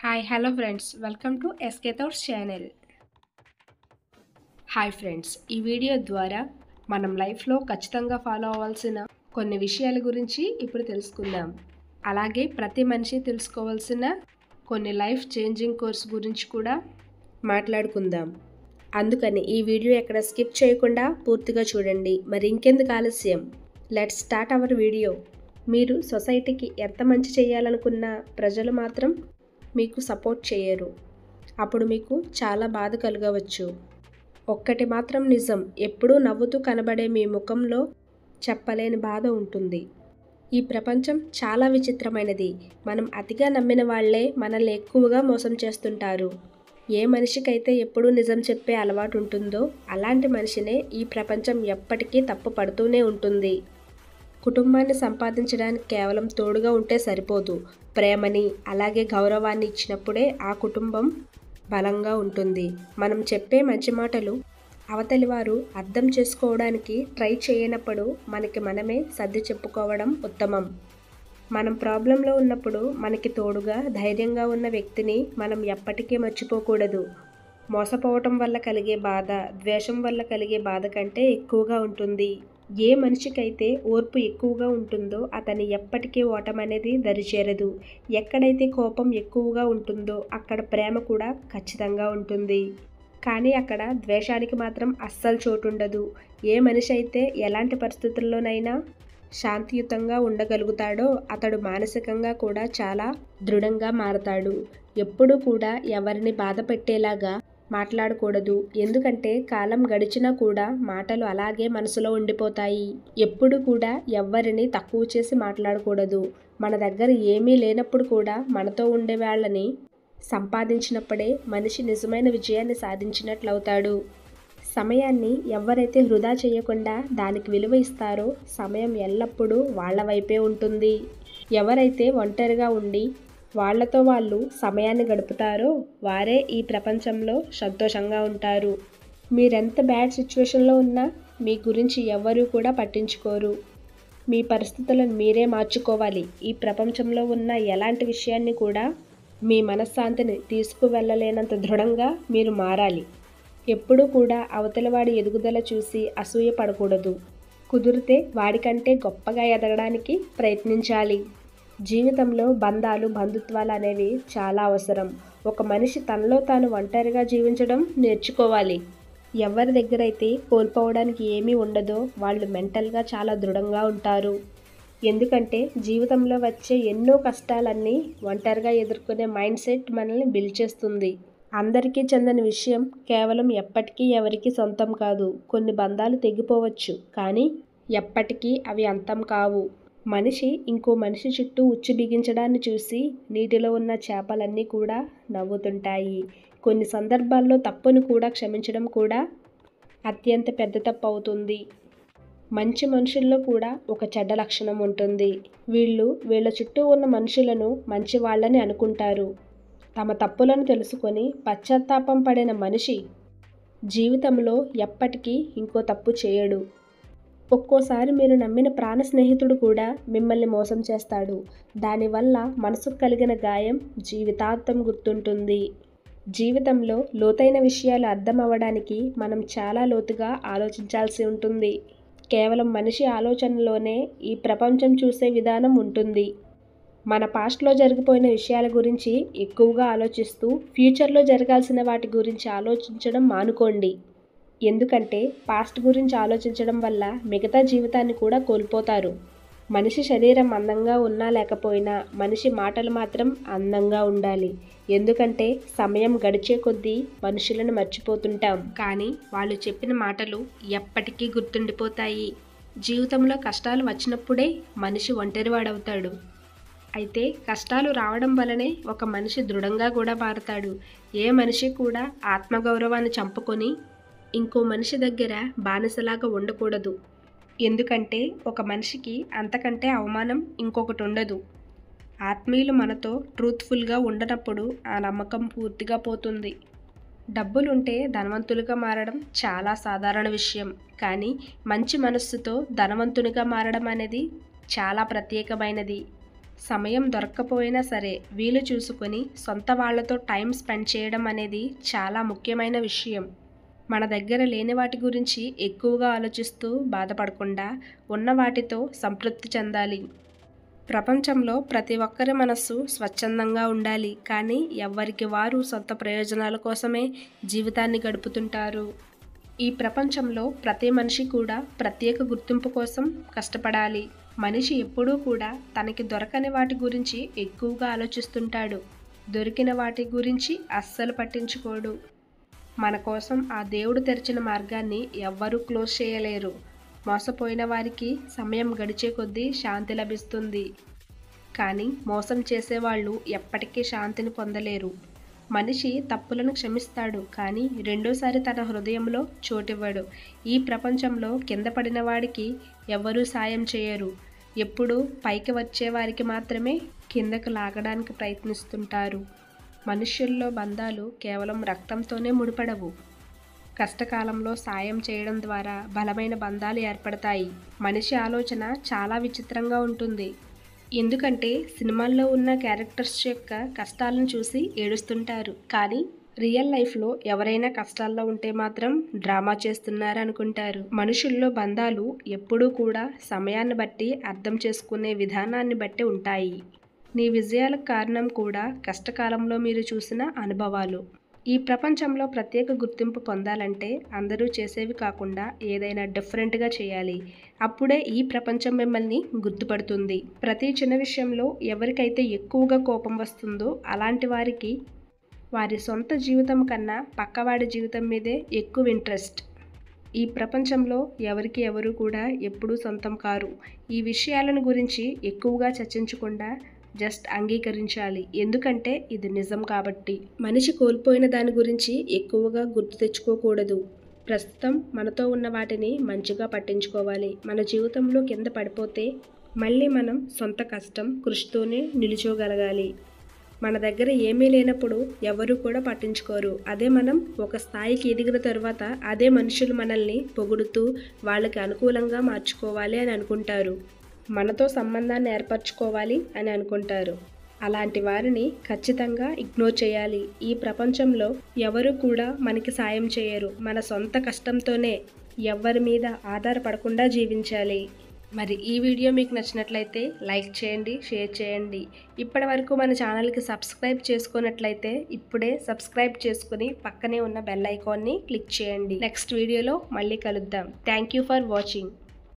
Hi hello friends welcome to SK thoughts channel. Hi friends, ఈ video ద్వారా మనం లైఫ్లో ఖచ్చితంగా ఫాలో అవ్వాల్సిన కొన్ని విషయాల గురించి ఇప్పుడు తెలుసుకుందాం. అలాగే ప్రతి మనిషి తెలుసుకోవాల్సిన కొన్ని లైఫ్ చేంజింగ్ కోర్స్ గురించి కూడా మాట్లాడుకుందాం. అందుకని ఈ వీడియో ఎక్కడ స్కిప్ చేయకుండా పూర్తిగా చూడండి. మరి ఇంకెందుకు ఆలస్యం, లెట్స్ స్టార్ట్ అవర్ వీడియో. మీరు సొసైటీకి ఎంత మంచి చేయాలనుకున్నా ప్రజలు మాత్రం మీకు సపోర్ట్ చేయరు. అప్పుడు మీకు చాలా బాధ కలగవచ్చు. ఒక్కటి మాత్రం నిజం, ఎప్పుడూ నవ్వుతూ కనబడే మీ ముఖంలో చెప్పలేని బాధ ఉంటుంది. ఈ ప్రపంచం చాలా విచిత్రమైనది. మనం అతిగా నమ్మిన వాళ్లే మనల్ని ఎక్కువగా మోసం చేస్తుంటారు. ఏ మనిషికైతే ఎప్పుడూ నిజం చెప్పే అలవాటు ఉంటుందో అలాంటి మనిషినే ఈ ప్రపంచం ఎప్పటికీ తప్పు పడుతూనే ఉంటుంది. కుటుంబాన్ని సంపాదించడానికి కేవలం తోడుగా ఉంటే సరిపోదు. ప్రేమని అలాగే గౌరవాన్ని ఇచ్చినప్పుడే ఆ కుటుంబం బలంగా ఉంటుంది. మనం చెప్పే మంచి మాటలు అవతలి వారు అర్థం చేసుకోవడానికి ట్రై చేయనప్పుడు మనకి మనమే సర్ది చెప్పుకోవడం ఉత్తమం. మనం ప్రాబ్లంలో ఉన్నప్పుడు మనకి తోడుగా ధైర్యంగా ఉన్న వ్యక్తిని మనం ఎప్పటికీ మర్చిపోకూడదు. మోసపోవటం వల్ల కలిగే బాధ ద్వేషం వల్ల కలిగే బాధ కంటే ఎక్కువగా ఉంటుంది. ఏ మనిషికైతే ఓర్పు ఎక్కువగా ఉంటుందో అతని ఎప్పటికీ ఓటమనేది దరిచేరదు. ఎక్కడైతే కోపం ఎక్కువగా ఉంటుందో అక్కడ ప్రేమ కూడా ఖచ్చితంగా ఉంటుంది. కానీ అక్కడ ద్వేషానికి మాత్రం అస్సలు చోటుండదు. ఏ మనిషి అయితే ఎలాంటి పరిస్థితుల్లోనైనా శాంతియుతంగా ఉండగలుగుతాడో అతడు మానసికంగా కూడా చాలా దృఢంగా మారతాడు. ఎప్పుడూ కూడా ఎవరిని బాధ పెట్టేలాగా మాట్లాడకూడదు. ఎందుకంటే కాలం గడిచినా కూడా మాటలు అలాగే మనసులో ఉండిపోతాయి. ఎప్పుడు కూడా ఎవ్వరిని తక్కువ చేసి మాట్లాడకూడదు. మన దగ్గర ఏమీ లేనప్పుడు కూడా మనతో ఉండే వాళ్ళని సంపాదించినప్పుడే మనిషి నిజమైన విజయాన్ని సాధించినట్లవుతాడు. సమయాన్ని ఎవరైతే వృధా చేయకుండా దానికి విలువ ఇస్తారో సమయం ఎల్లప్పుడూ వాళ్ళ వైపే ఉంటుంది. ఎవరైతే ఒంటరిగా ఉండి వాళ్లతో వాళ్ళు సమయాన్ని గడుపుతారో వారే ఈ ప్రపంచంలో సంతోషంగా ఉంటారు. మీరెంత బ్యాడ్ సిచ్యువేషన్లో ఉన్నా మీ గురించి ఎవరూ కూడా పట్టించుకోరు. మీ పరిస్థితులను మీరే మార్చుకోవాలి. ఈ ప్రపంచంలో ఉన్న ఎలాంటి విషయాన్ని కూడా మీ మనశ్శాంతిని తీసుకువెళ్ళలేనంత దృఢంగా మీరు మారాలి. ఎప్పుడూ కూడా అవతలవాడి ఎదుగుదల చూసి అసూయ పడకూడదు. కుదిరితే వాడికంటే గొప్పగా ఎదగడానికి ప్రయత్నించాలి. జీవితంలో బంధాలు బంధుత్వాలు అనేవి చాలా అవసరం. ఒక మనిషి తనలో తాను ఒంటరిగా జీవించడం నేర్చుకోవాలి. ఎవరి దగ్గర అయితే కోల్పోవడానికి ఏమీ ఉండదో వాళ్ళు మెంటల్గా చాలా దృఢంగా ఉంటారు. ఎందుకంటే జీవితంలో వచ్చే ఎన్నో కష్టాలన్నీ ఒంటరిగా ఎదుర్కొనే మైండ్ సెట్ మనల్ని బిల్డ్ చేస్తుంది. అందరికీ చెందని విషయం కేవలం ఎప్పటికీ ఎవరికి సొంతం కాదు. కొన్ని బంధాలు తెగిపోవచ్చు, కానీ ఎప్పటికీ అవి అంతం కావు. మనిషి ఇంకో మనిషి చుట్టూ ఉచ్చు బిగించడాన్ని చూసి నీటిలో ఉన్న చేపలన్నీ కూడా నవ్వుతుంటాయి. కొన్ని సందర్భాల్లో తప్పును కూడా క్షమించడం కూడా అత్యంత పెద్ద తప్పు అవుతుంది. మంచి మనుషుల్లో కూడా ఒక చెడ్డ లక్షణం ఉంటుంది. వీళ్ళ చుట్టూ ఉన్న మనుషులను మంచి వాళ్ళని అనుకుంటారు. తమ తప్పులను తెలుసుకొని పశ్చాత్తాపం పడిన మనిషి జీవితంలో ఎప్పటికీ ఇంకో తప్పు చేయడు. ఒక్కోసారి మీరు నమ్మిన ప్రాణ స్నేహితుడు కూడా మిమ్మల్ని మోసం చేస్తాడు. దానివల్ల మనసుకు కలిగిన గాయం జీవితాంతం గుర్తుంటుంది. జీవితంలో లోతైన విషయాలు అర్థం అవ్వడానికి మనం చాలా లోతుగా ఆలోచించాల్సి ఉంటుంది. కేవలం మనిషి ఆలోచనలోనే ఈ ప్రపంచం చూసే విధానం ఉంటుంది. మన పాస్ట్లో జరిగిపోయిన విషయాల గురించి ఎక్కువగా ఆలోచిస్తూ ఫ్యూచర్లో జరగాల్సిన వాటి గురించి ఆలోచించడం మానుకోండి. ఎందుకంటే పాస్ట్ గురించి ఆలోచించడం వల్ల మిగతా జీవితాన్ని కూడా కోల్పోతారు. మనిషి శరీరం అందంగా ఉన్నా లేకపోయినా మనిషి మాటలు మాత్రం అందంగా ఉండాలి. ఎందుకంటే సమయం గడిచే కొద్దీ మనుషులను మర్చిపోతుంటాం, కానీ వాళ్ళు చెప్పిన మాటలు ఎప్పటికీ గుర్తుండిపోతాయి. జీవితంలో కష్టాలు వచ్చినప్పుడే మనిషి ఒంటరివాడవుతాడు. అయితే కష్టాలు రావడం వల్లనే ఒక మనిషి దృఢంగా కూడా మారతాడు. ఏ మనిషి కూడా ఆత్మగౌరవాన్ని చంపుకొని ఇంకో మనిషి దగ్గర బానిసలాగా ఉండకూడదు. ఎందుకంటే ఒక మనిషికి అంతకంటే అవమానం ఇంకొకటి ఉండదు. ఆత్మీయులు మనతో ట్రూత్ఫుల్గా ఉండనప్పుడు ఆ నమ్మకం పూర్తిగా పోతుంది. డబ్బులుంటే ధనవంతులుగా మారడం చాలా సాధారణ విషయం, కానీ మంచి మనస్సుతో ధనవంతునిగా మారడం అనేది చాలా ప్రత్యేకమైనది. సమయం దొరక్కపోయినా సరే వీలు చూసుకొని సొంత వాళ్ళతో టైం స్పెండ్ చేయడం అనేది చాలా ముఖ్యమైన విషయం. మన దగ్గర లేని వాటి గురించి ఎక్కువగా ఆలోచిస్తూ బాధపడకుండా ఉన్న వాటితో సంతృప్తి చెందాలి. ప్రపంచంలో ప్రతి ఒక్కరి మనస్సు స్వచ్ఛందంగా ఉండాలి, కానీ ఎవ్వరికి వారు సొంత ప్రయోజనాల కోసమే జీవితాన్ని గడుపుతుంటారు. ఈ ప్రపంచంలో ప్రతి మనిషి కూడా ప్రత్యేక గుర్తింపు కోసం కష్టపడాలి. మనిషి ఎప్పుడూ కూడా తనకి దొరకని వాటి గురించి ఎక్కువగా ఆలోచిస్తుంటాడు. దొరికిన వాటి గురించి అస్సలు పట్టించుకోడు. మన కోసం ఆ దేవుడు తెరిచిన మార్గాన్ని ఎవ్వరూ క్లోజ్ చేయలేరు. మోసపోయిన వారికి సమయం గడిచే కొద్దీ శాంతి లభిస్తుంది, కానీ మోసం చేసేవాళ్ళు ఎప్పటికీ శాంతిని పొందలేరు. మనిషి తప్పులను క్షమిస్తాడు, కానీ రెండోసారి తన హృదయంలో చోటివ్వడు. ఈ ప్రపంచంలో కింద పడిన వాడికి ఎవరూ సాయం చేయరు. ఎప్పుడూ పైకి వచ్చేవారికి మాత్రమే కిందకు లాగడానికి ప్రయత్నిస్తుంటారు. మనుష్యుల్లో బంధాలు కేవలం రక్తంతోనే ముడిపడవు. కష్టకాలంలో సాయం చేయడం ద్వారా బలమైన బంధాలు ఏర్పడతాయి. మనిషి ఆలోచన చాలా విచిత్రంగా ఉంటుంది. ఎందుకంటే సినిమాల్లో ఉన్న క్యారెక్టర్స్ యొక్క కష్టాలను చూసి ఏడుస్తుంటారు, కానీ రియల్ లైఫ్లో ఎవరైనా కష్టాల్లో ఉంటే మాత్రం డ్రామా చేస్తున్నారు అనుకుంటారు. మనుషుల్లో బంధాలు ఎప్పుడూ కూడా సమయాన్ని బట్టి, అర్థం చేసుకునే విధానాన్ని బట్టి ఉంటాయి. నీ విజయాలకు కారణం కూడా కష్టకాలంలో మీరు చూసిన అనుభవాలు. ఈ ప్రపంచంలో ప్రత్యేక గుర్తింపు పొందాలంటే అందరూ చేసేవి కాకుండా ఏదైనా డిఫరెంట్గా చేయాలి. అప్పుడే ఈ ప్రపంచం మిమ్మల్ని గుర్తుపడుతుంది. ప్రతి చిన్న విషయంలో ఎవరికైతే ఎక్కువగా కోపం వస్తుందో అలాంటి వారికి వారి సొంత జీవితం కన్నా పక్కవాడి జీవితం మీదే ఎక్కువ ఇంట్రెస్ట్. ఈ ప్రపంచంలో ఎవరికి ఎవరు కూడా ఎప్పుడూ సొంతం కారు. ఈ విషయాలను గురించి ఎక్కువగా చర్చించకుండా జస్ట్ అంగీకరించాలి, ఎందుకంటే ఇది నిజం కాబట్టి. మనిషి కోల్పోయిన దాని గురించి ఎక్కువగా గుర్తు తెచ్చుకోకూడదు. ప్రస్తుతం మనతో ఉన్న వాటిని మంచిగా పట్టించుకోవాలి. మన జీవితంలో కింద పడిపోతే మళ్ళీ మనం సొంత కష్టం, కృషితోనే నిలుచోగలగాలి. మన దగ్గర ఏమీ లేనప్పుడు ఎవరు కూడా పట్టించుకోరు. అదే మనం ఒక స్థాయికి ఎదిగిన తర్వాత అదే మనుషులు మనల్ని పొగుడుతూ వాళ్ళకి అనుకూలంగా మార్చుకోవాలి అని అనుకుంటారు. మనతో సంబంధాన్ని ఏర్పరచుకోవాలి అని అనుకుంటారు. అలాంటి వారిని ఖచ్చితంగా ఇగ్నోర్ చేయాలి. ఈ ప్రపంచంలో ఎవరు కూడా మనకి సాయం చేయరు. మన సొంత కష్టంతోనే ఎవ్వరి మీద ఆధారపడకుండా జీవించాలి. మరి ఈ వీడియో మీకు నచ్చినట్లయితే లైక్ చేయండి, షేర్ చేయండి. ఇప్పటి వరకు మన ఛానల్కి సబ్స్క్రైబ్ చేసుకున్నట్లయితే ఇప్పుడే సబ్స్క్రైబ్ చేసుకుని పక్కనే ఉన్న బెల్ ఐకాన్ని క్లిక్ చేయండి. నెక్స్ట్ వీడియోలో మళ్ళీ కలుద్దాం. Thank you for watching.